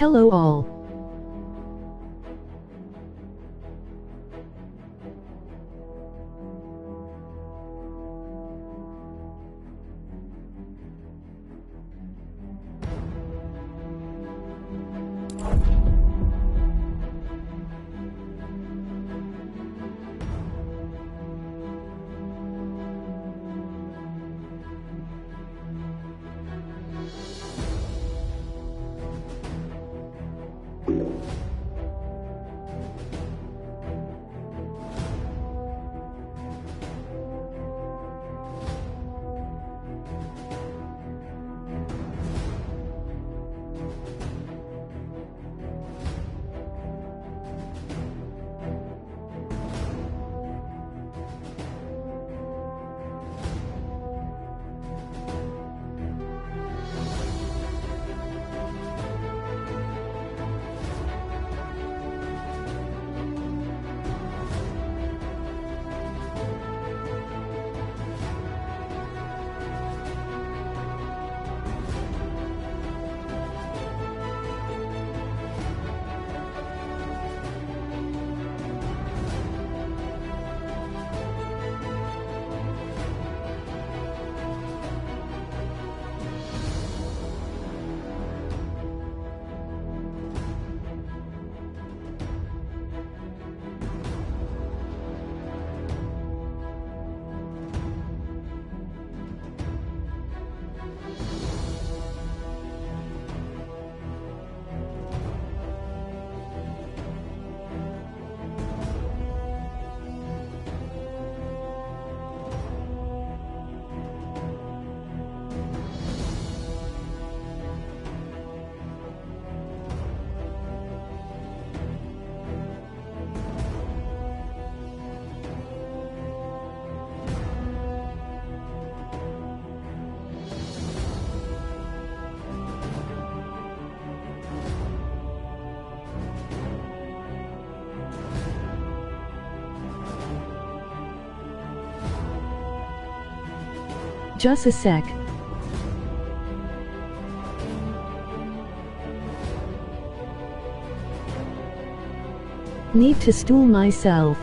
Hello all. Just a sec. Need to stool myself.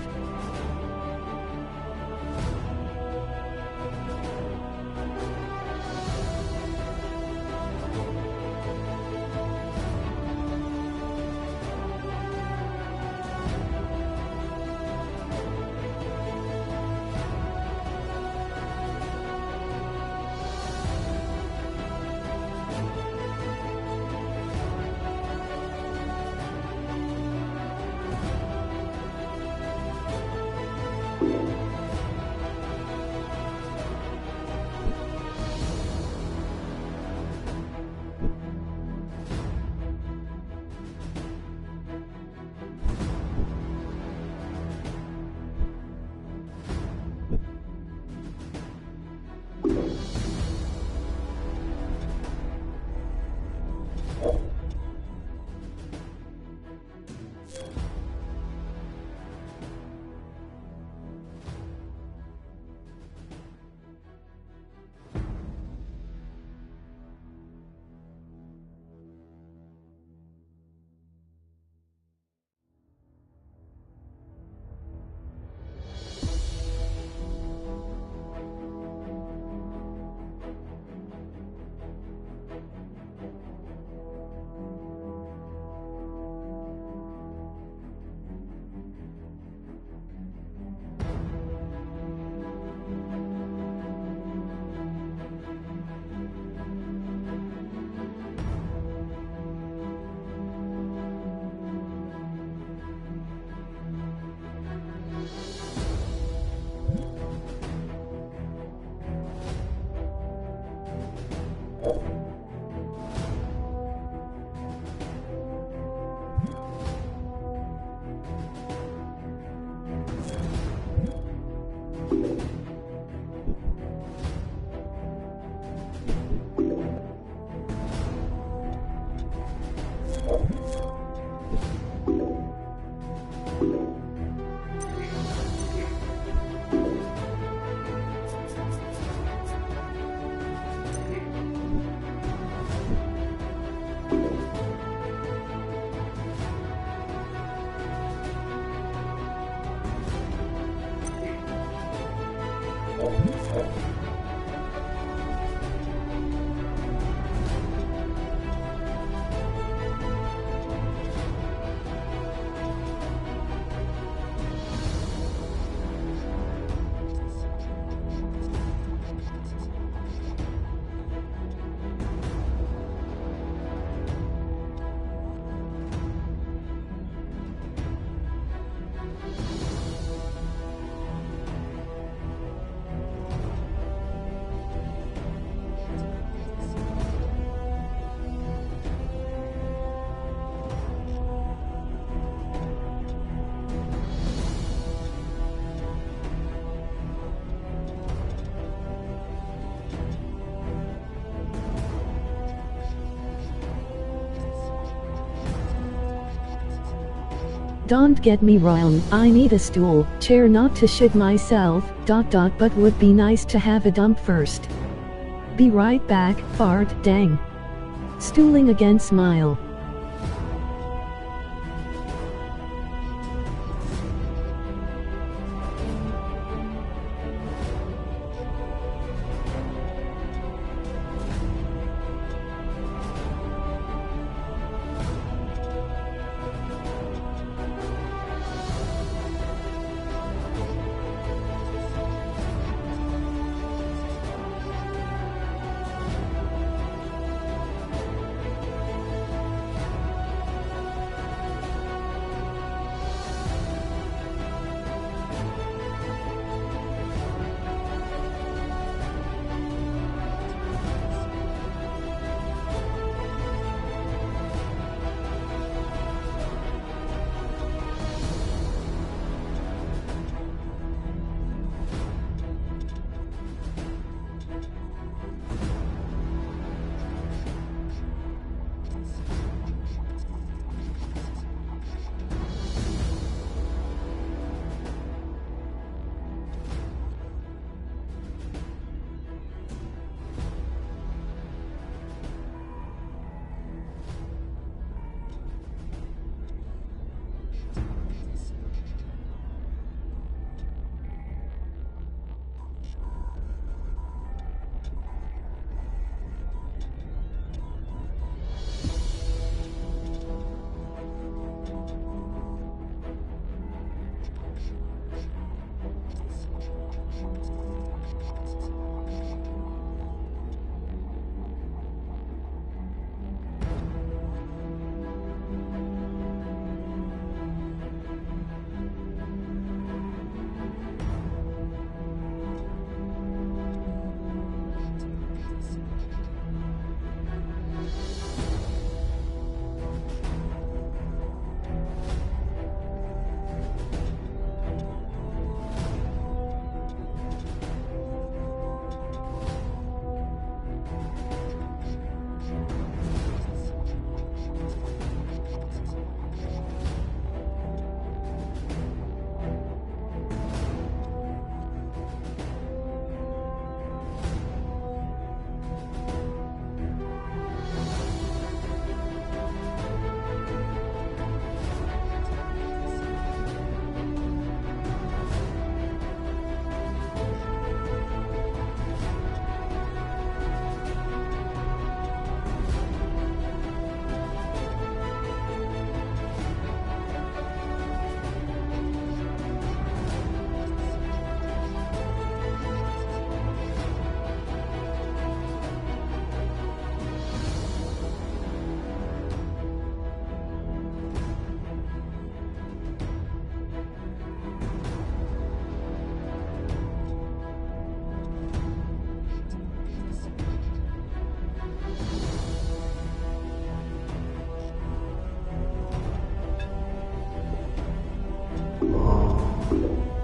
Don't get me wrong, I need a stool, chair not to shit myself, but would be nice to have a dump first. Be right back, fart, dang. Stooling again, smile.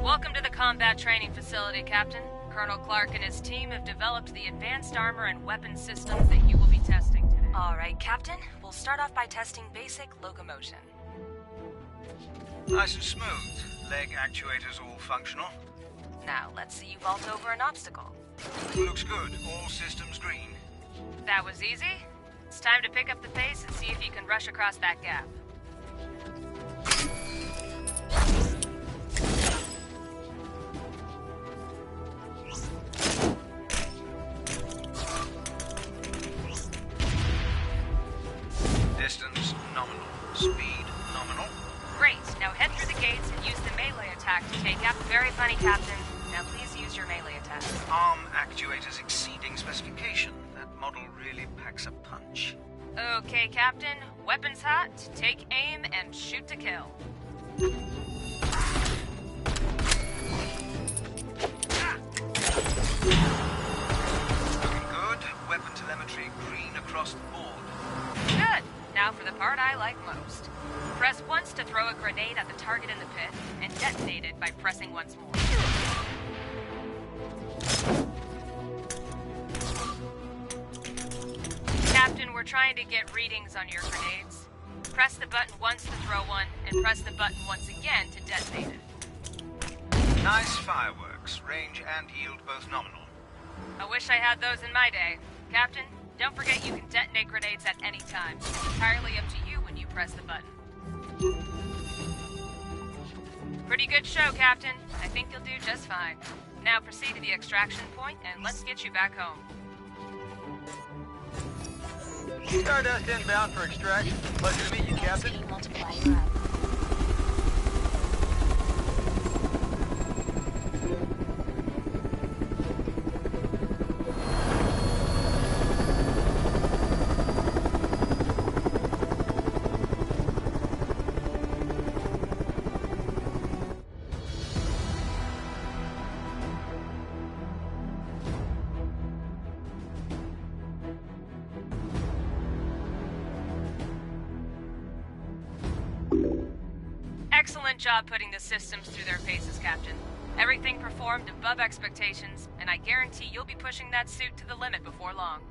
Welcome to the combat training facility, Captain. Colonel Clark and his team have developed the advanced armor and weapon systems that you will be testing today. All right, Captain. We'll start off by testing basic locomotion. Nice and smooth. Leg actuators all functional. Now, let's see you vault over an obstacle. Looks good. All systems green. That was easy. It's time to pick up the pace and see if you can rush across that gap. actuators exceeding specification. That model really packs a punch. Okay, Captain. Weapons hot, take aim, and shoot to kill. Looking good. Weapon telemetry green across the board. Good. Now for the part I like most. Press once to throw a grenade at the target in the pit, and detonate it by pressing once more. Captain, we're trying to get readings on your grenades. Press the button once to throw one, and press the button once again to detonate it. Nice fireworks. Range and yield both nominal. I wish I had those in my day. Captain, don't forget you can detonate grenades at any time. It's entirely up to you when you press the button. Pretty good show, Captain. I think you'll do just fine. Now proceed to the extraction point, and let's get you back home. Stardust inbound for extraction. Pleasure to meet you, Captain. SP multiplier up. Excellent job putting the systems through their paces, Captain. Everything performed above expectations, and I guarantee you'll be pushing that suit to the limit before long.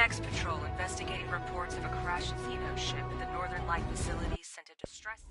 UNX patrol investigating reports of a crashed Xeno ship at the Northern Light facility sent a distress...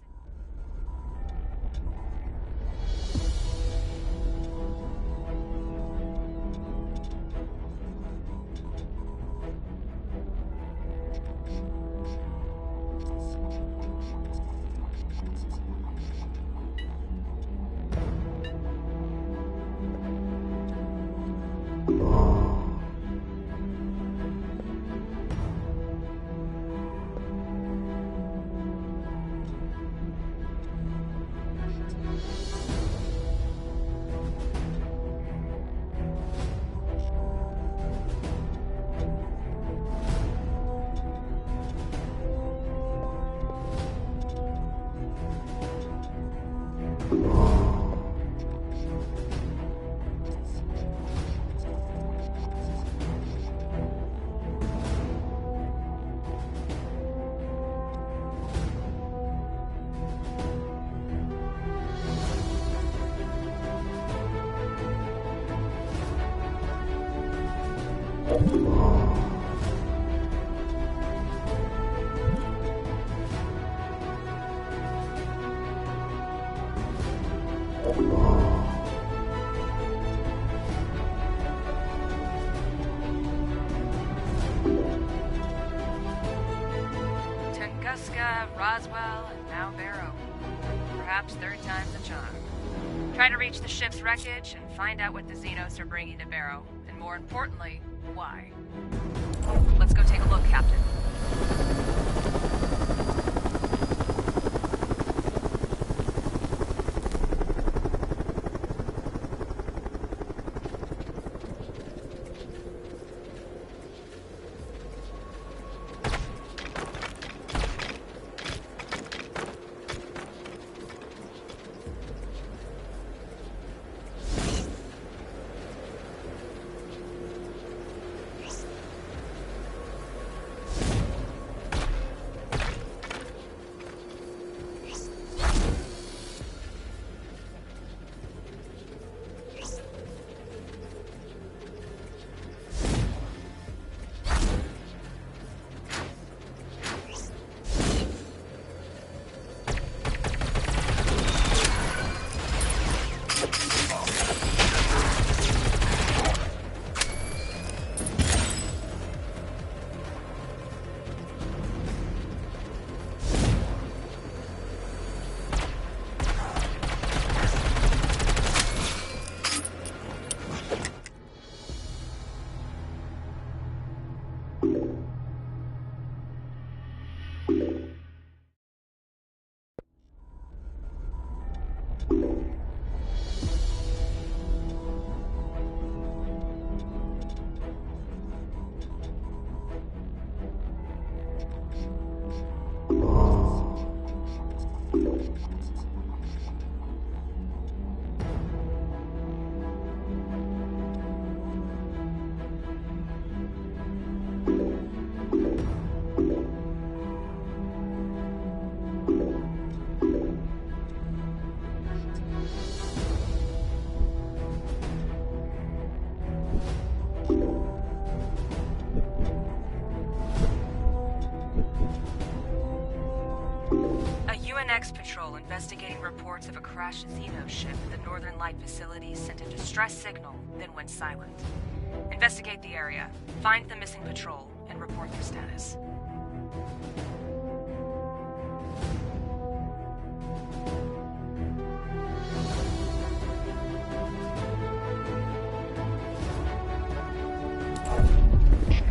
Roswell, and now Barrow. Perhaps third time's a charm. Try to reach the ship's wreckage and find out what the Xenos are bringing to Barrow, and more importantly, why. Let's go take a look, Captain. UNX patrol investigating reports of a crashed Xeno ship at the Northern Light facility sent a distress signal, then went silent. Investigate the area, find the missing patrol, and report their status.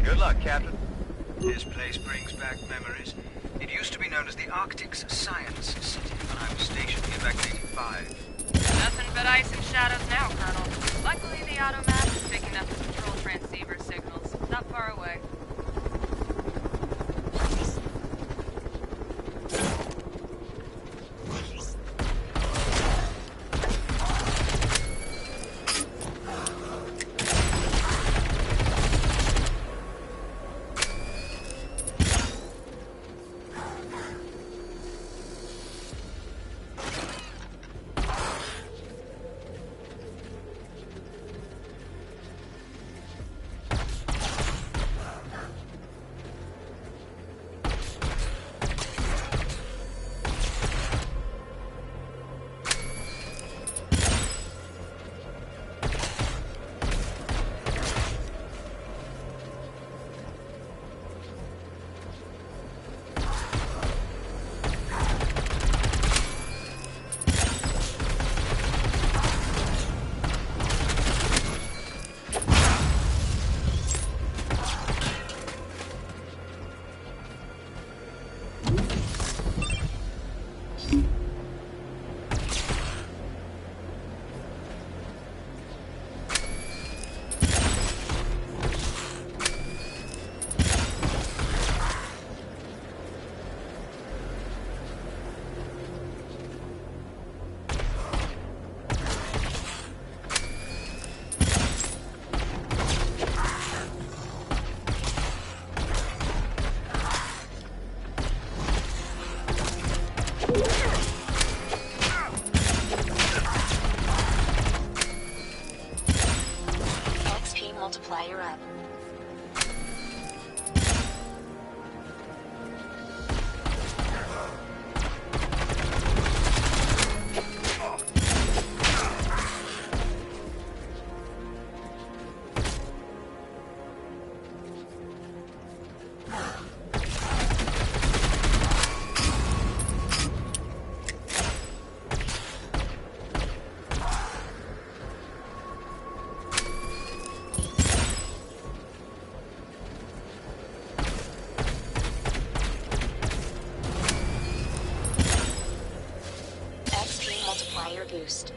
Good luck, Captain. This place brings back memories. It used to be known as the Arctic's Science City when I was stationed here back in '85. Nothing but ice and shadows now, Colonel. Luckily, the automap is picking up the patrol transceiver signals. Not far away. Multiplier up. produced.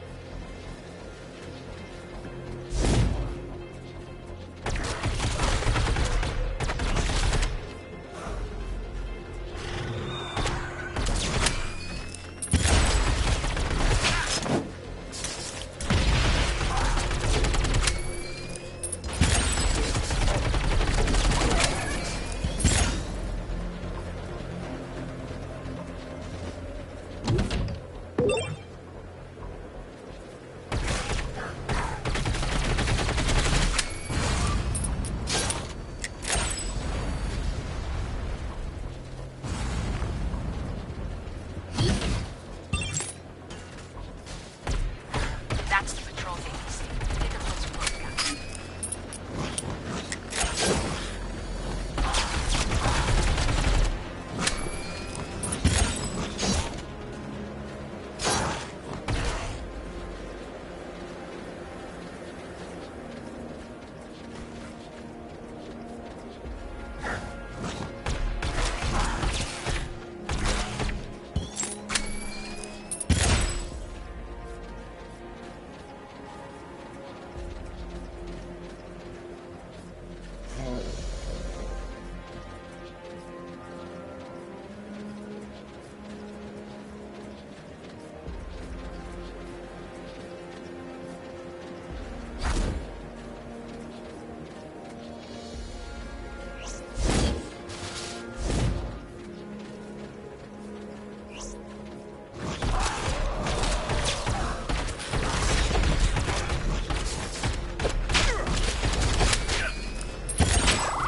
That's the patrol base. Take a closer look, Captain.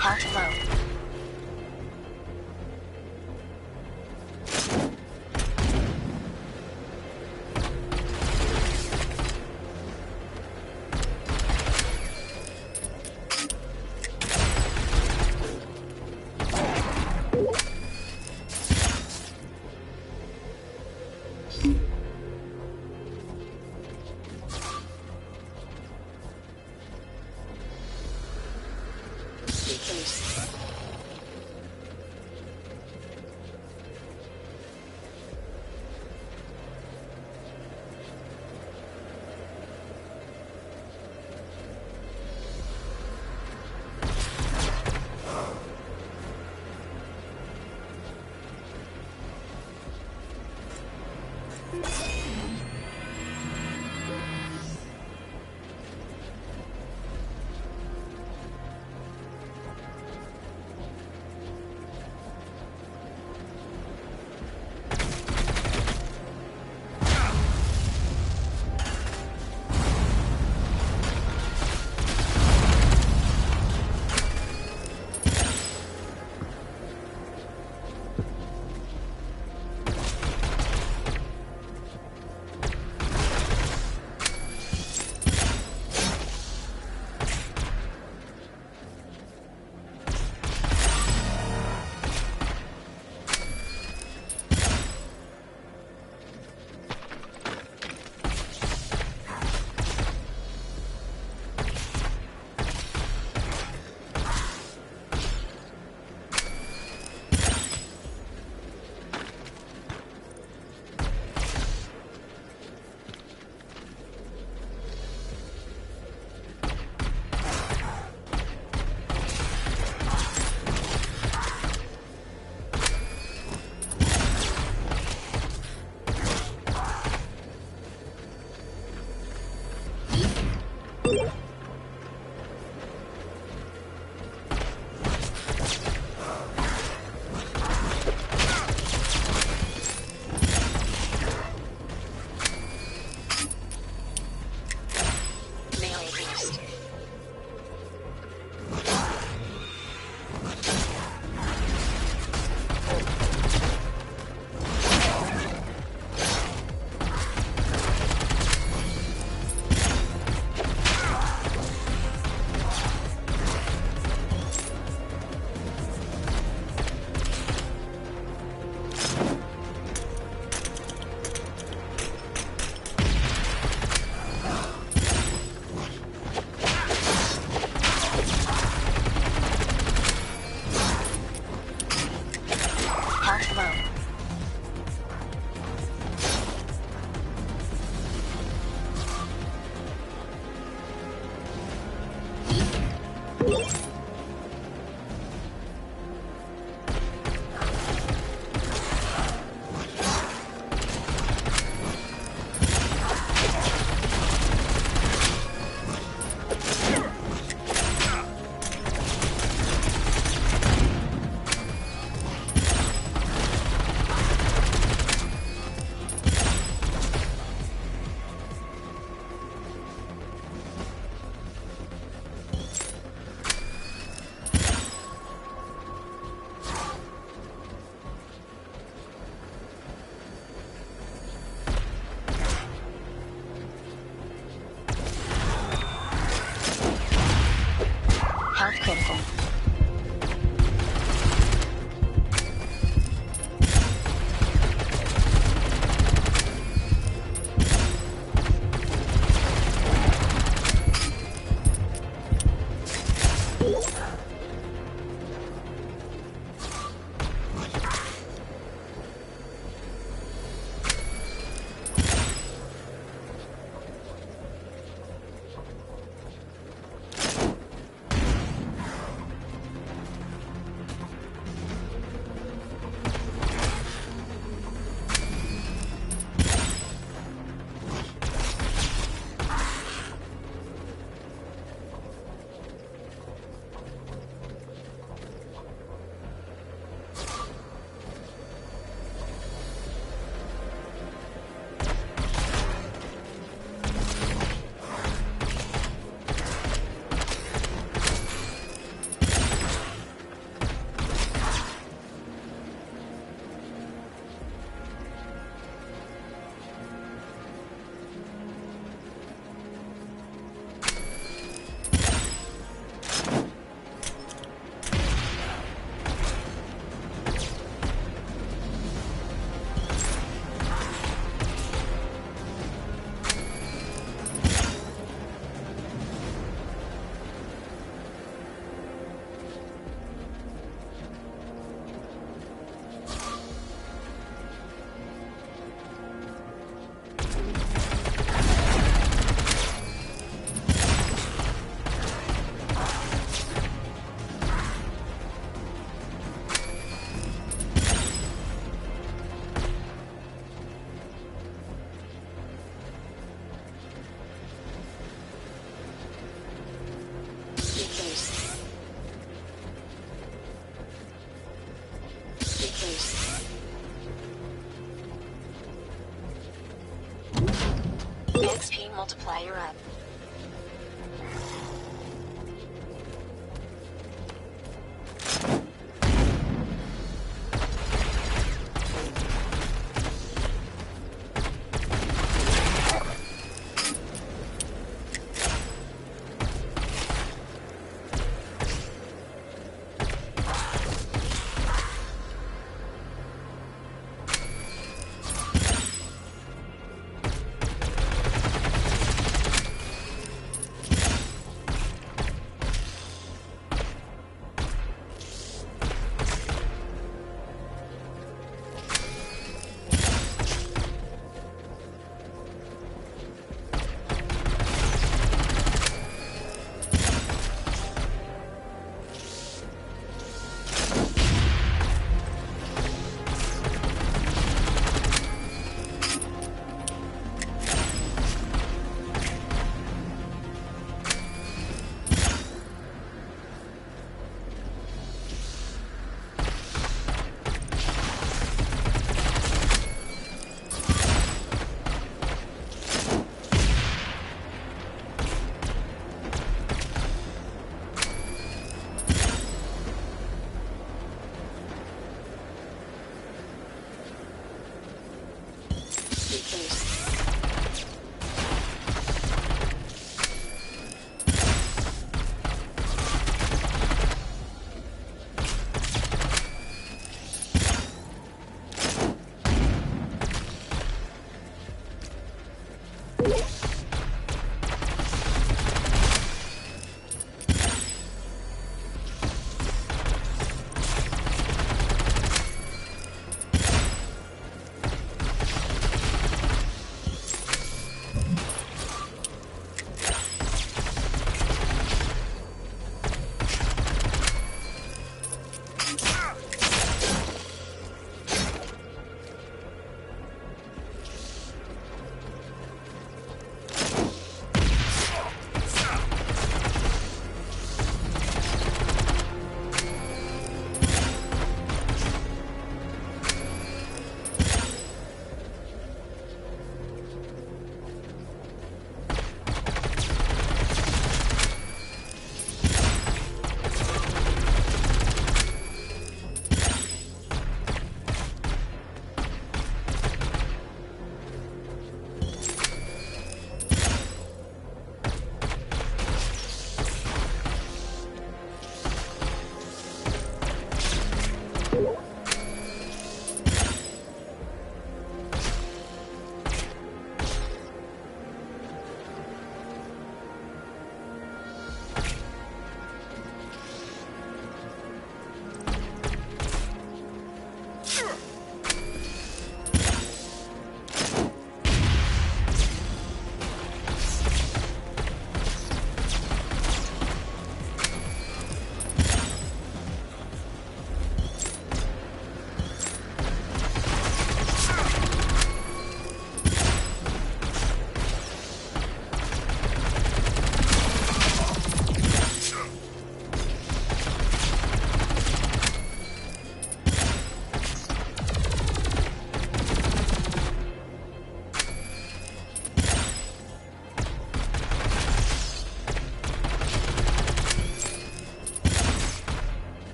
Health low. protocol. XP multiplier up.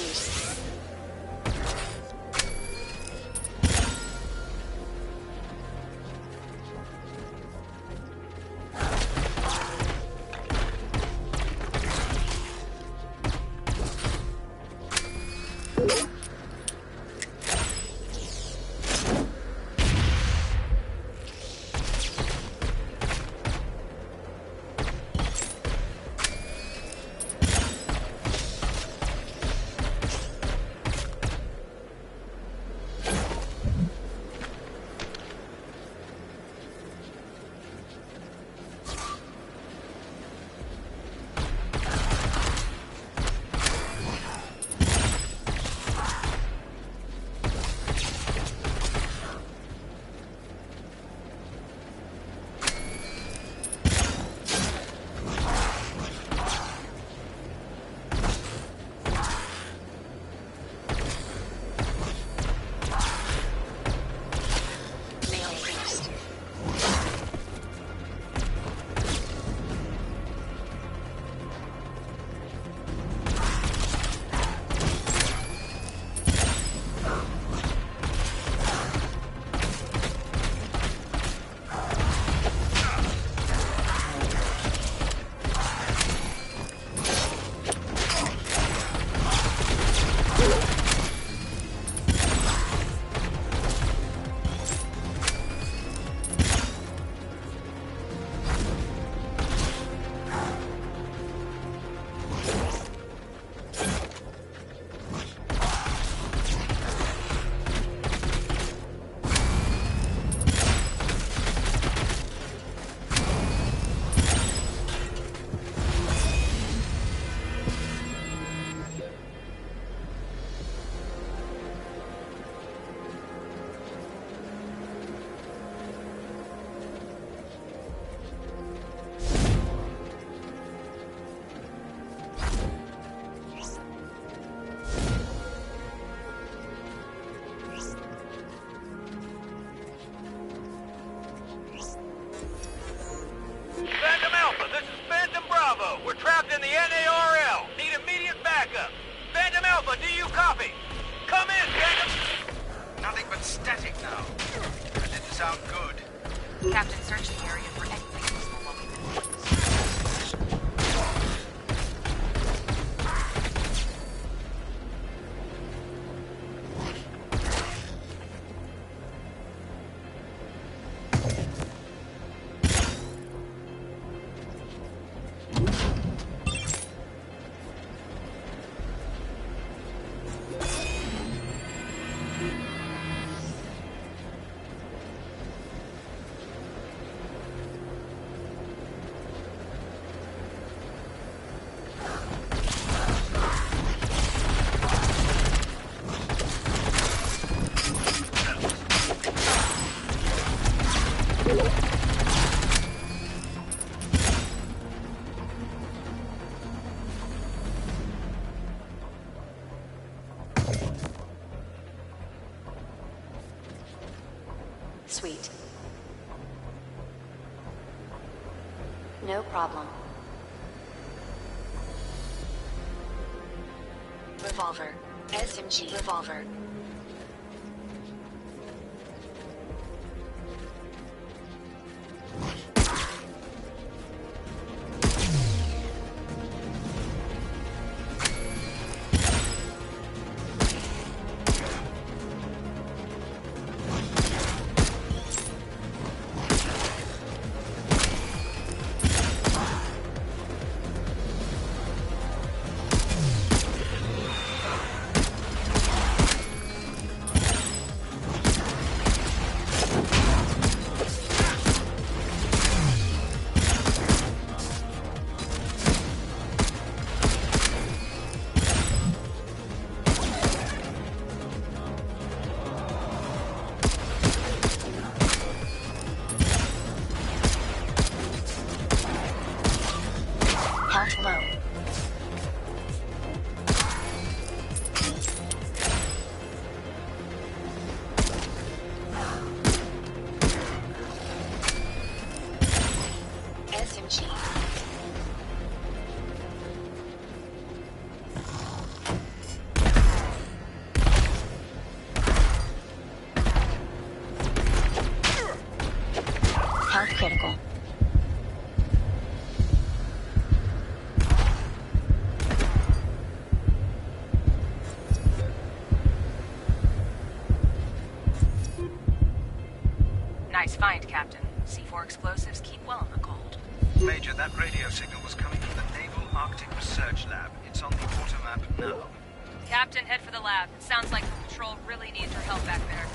loose. Phantom Alpha, this is Phantom Bravo. We're trapped in the NARL. Need immediate backup. Phantom Alpha, do you copy? Come in, Phantom! Nothing but static now. That didn't sound good. Captain, search the area for anything useful while we've been waiting. Sweet. No problem. Revolver. SMG revolver. Nice find, Captain. C4 explosives keep well in the cold. Major, that radio signal was coming from the Naval Arctic Research Lab. It's on the auto map now. Captain, head for the lab. It sounds like the patrol really needs your help back there.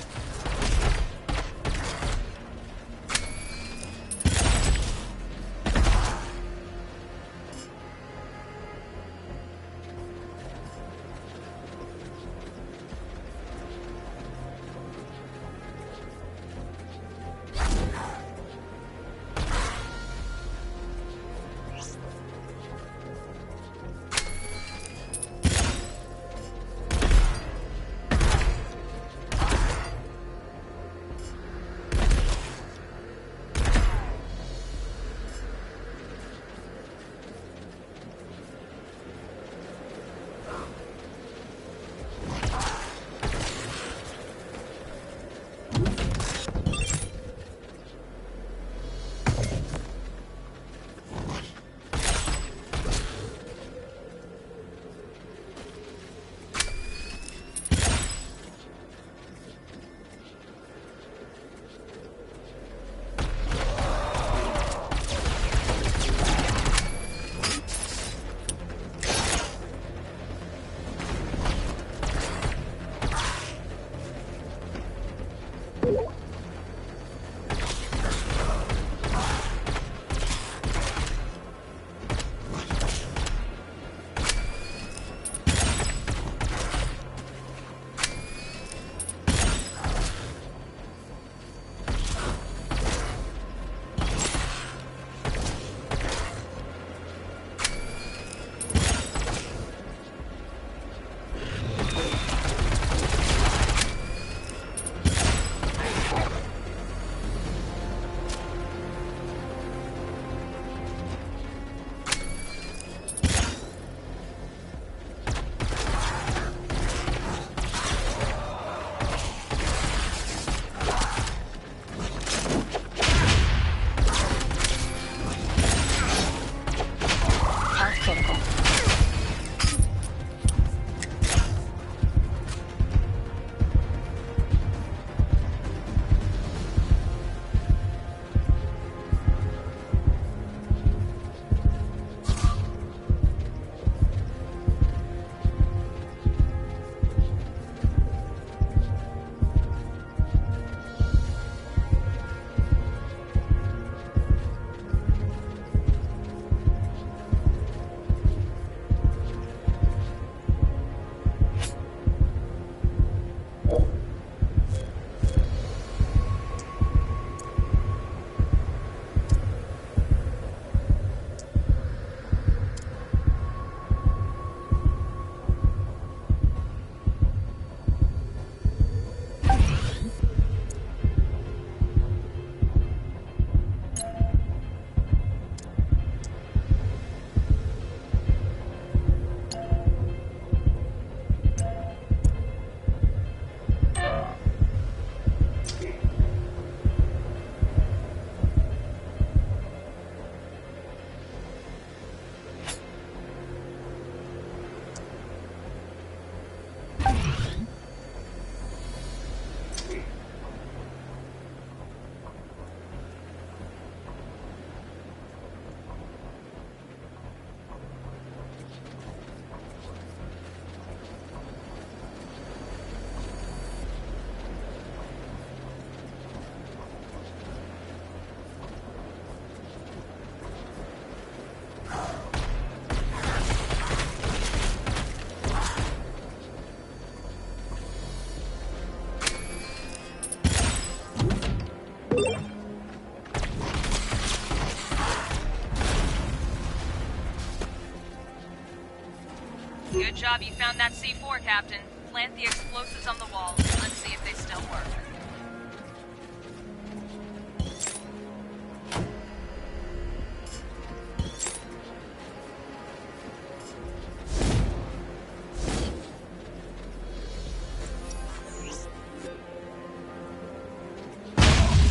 Good job you found that C4, Captain. Plant the explosives on the wall. Let's see if they still work.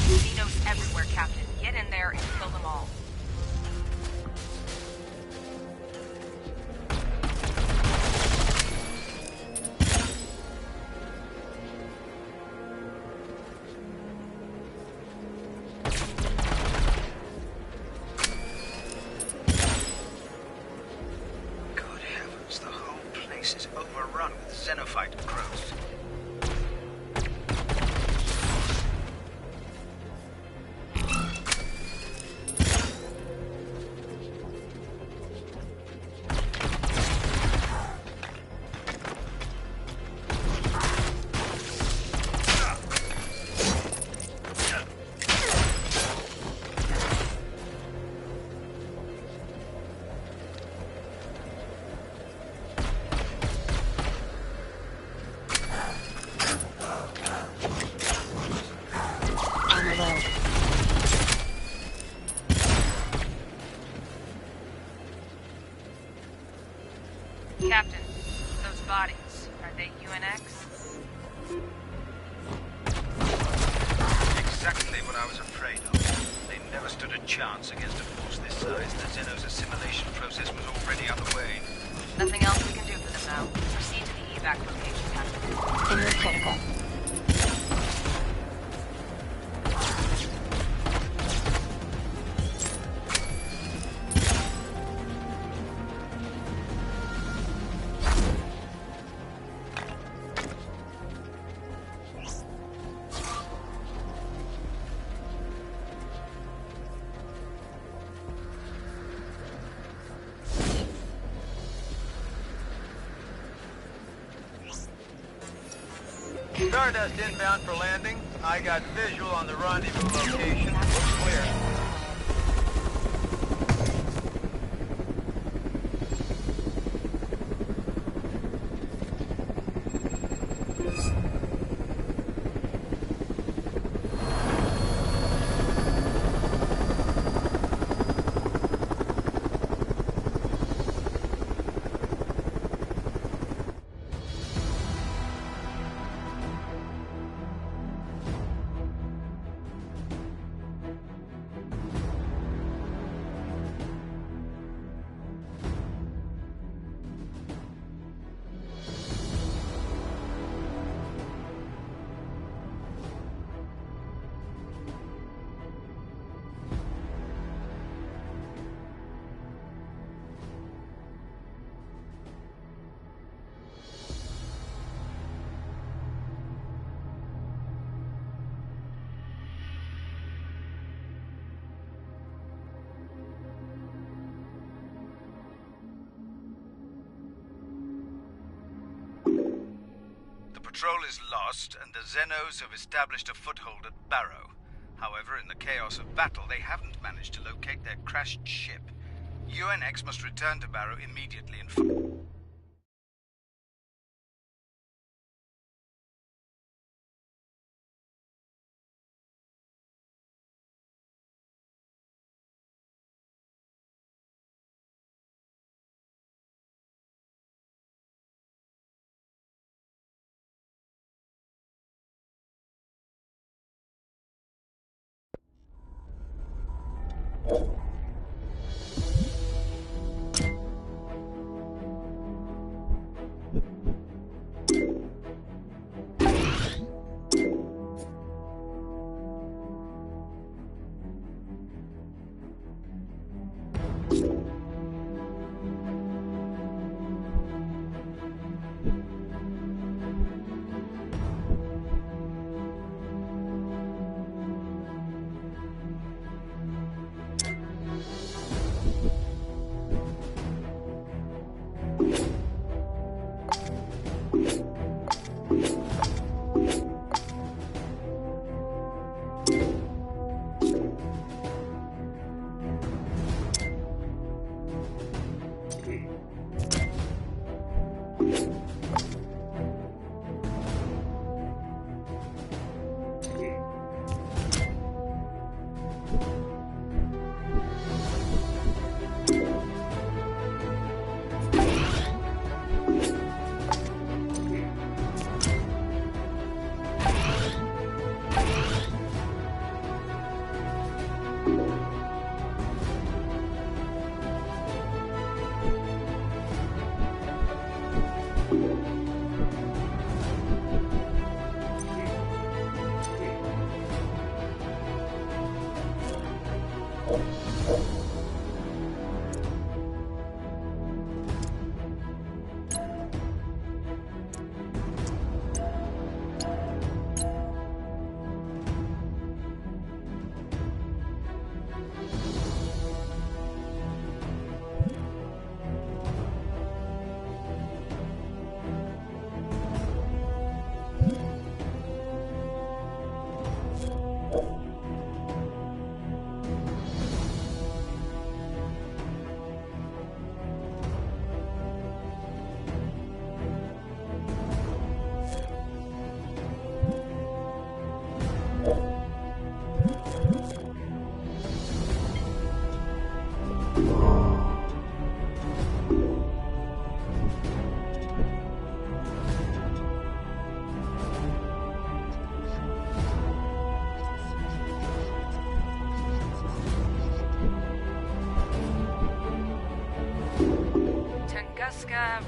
Xenos everywhere, Captain. Get in there and kill them all. base is overrun with xenophyte growth. Captain, those bodies, are they UNX? Exactly what I was afraid of. They never stood a chance against a force this size. The Xenos assimilation process was already underway. Nothing else we can do for them now. Proceed to the evac location, Captain. Inward critical. Stardust inbound for landing. I got visual on the rendezvous location. Looks clear. Patrol is lost, and the Xenos have established a foothold at Barrow. However, in the chaos of battle, they haven't managed to locate their crashed ship. UNX must return to Barrow immediately and...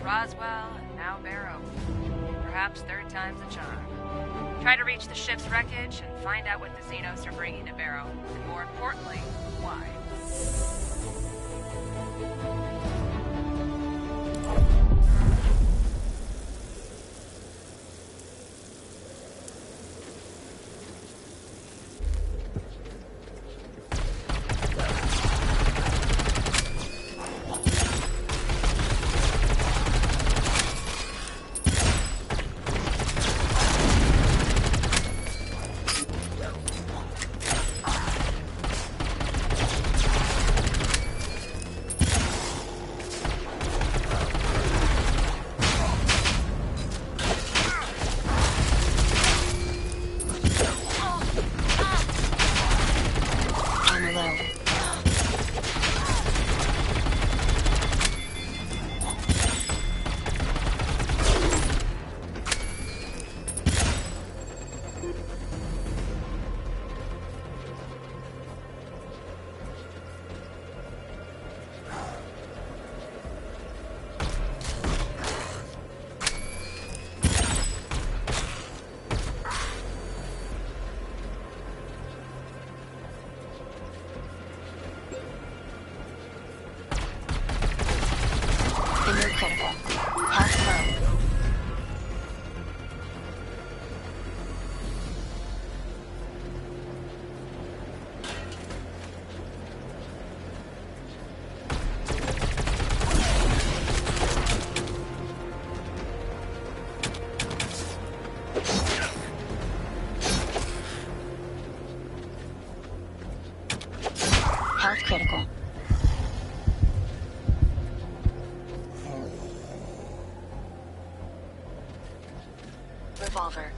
Roswell, and now Barrow. Perhaps third time's a charm. Try to reach the ship's wreckage and find out what the Xenos are bringing to Barrow, and more importantly, why. Health critical. Revolver.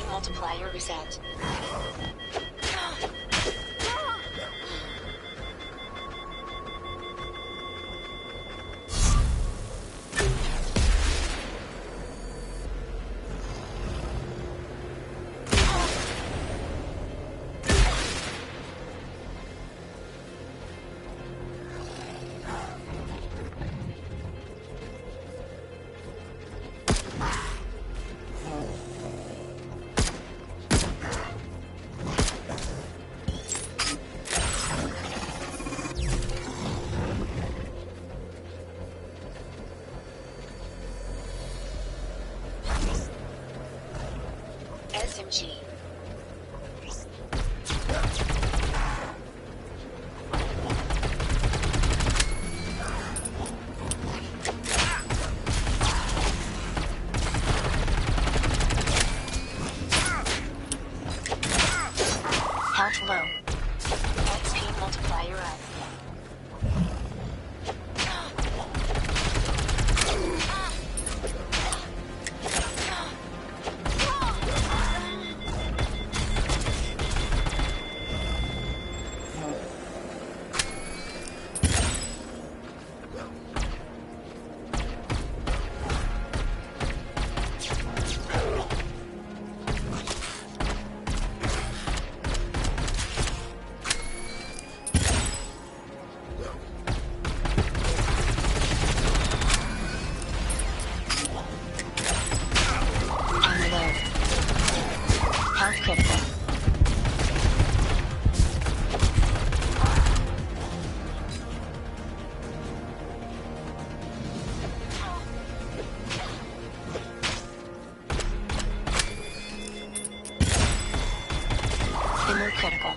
Multiplier reset. SMG. Health low. XP multiplier up. Health critical. Inner critical.